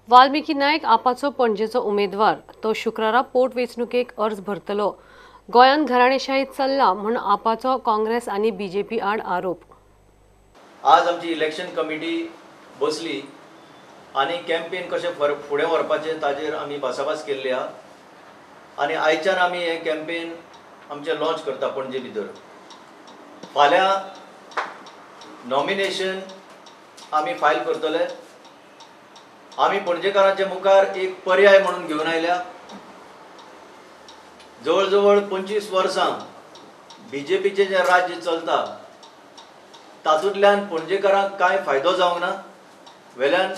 वाल्मिकी नायक आपाचो पणजेचो उमेदवार तो शुक्रारा पोटवेंचणुकेक अर्ज भरतलो। गोंयान घराणेशाही चल्ला म्हूण आपाचो काँग्रेस आनी बीजेपी आड आरोप। आज आमची इलेक्शन कमिटी बसली आनी कॅम्पेन कशें फुडें व्हरपाचें ताजेर आमी भासाभास केल्ली आहा आनी आयच्यान आमी हें कॅम्पेन आमचें लॉन्च करता पणजे भितर। फाल्यां नॉमिनेशन आमी फायल करतले। आमी पणजेकारांचे मुखार एक पर्याय म्हणून घेवन आयल्या। जवळ जवळ 25 वर्सां बीजेपीचें जें राज्य चलता तातूंतल्यान पणजेकारांक कांय फायदो जावंक ना। वेल्यान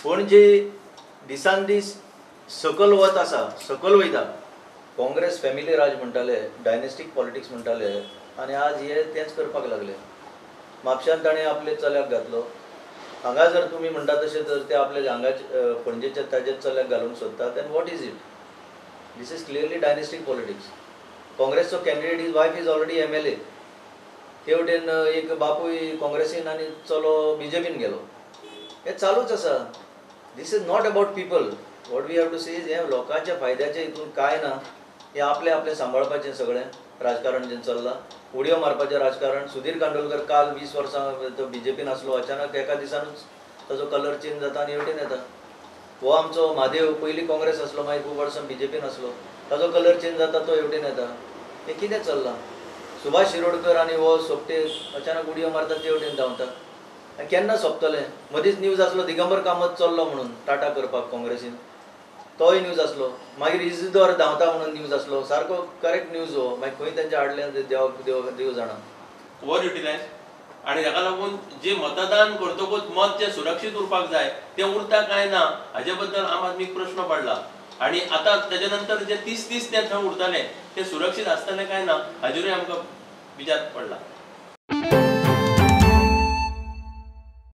पणजे दिसान दीस सकल वत आसा, सकल वयता। काँग्रेस फॅमिली राज म्हणटाले, डायनेस्टीक पॉलिटिक्स म्हणटाले आनी आज हे तेंच करपाक लागले। म्हापश्यान ताणें आपले चल्याक घातलो। हांगा जर तुमी म्हणटा तशें तर ते आपले हांगाचे पणजेच्या ताजे चल्याक घालूंक सोदता, then what is it? This is clearly dynastic politics. काँग्रेसचो candidate is wife is already MLA। ते वटेन एक बापूय काँग्रेसीन आनी चलो BJPन गेलो। हे चालूच आसा। This is not about people. What we have to say is हे लोकांच्या फायद्याचें हितून कांय ना। हे आपले आपले सांबाळपाचें सगळें राजकारण जें चल्लां, उडयो मारपाचें राजकारण। सुधीर कांदोळकर काल 20 वर्सां तो BJPन आसलो, अचानक एका दिसानूच ताजो कलर चेंज जाता आनी हेवटेन येता। हो आमचो म्हादेव पयलीं काँग्रेस आसलो, मागीर खूब वर्सां BJPन आसलो, ताजो कलर चेंज जाता, तो हेवटेन येता। हें कितें चल्लां? सुभाष शिरोडकर आनी हो सोपटे अचानक उडयो मारतात, ते हेवटेन धांवता। केन्ना सोंपतलें? मदींच न्यूज आसलो दिगंबर कामत चल्लो म्हणून टाटा करपाक काँग्रेसीन, तोय न्यूज आसलो। मागीर इजिदोर धांवता म्हणून न्यूज आसलो। सारको करेक्ट न्यूज हो। मागीर खंय तेंचें हाडलें देव जाणा। ओवर युटिलायज आनी ताका लागून जे मतदान करतकूच मत जे सुरक्षीत उरपाक जाय तें उरता काय ना हाजे बद्दल आम आदमीक प्रश्न पडला। आनी आतां तेजे नंतर जे 30 दीस ते थंय उरतले ते सुरक्षीत आसतले काय ना हाजेरूय आमकां विचार पडला।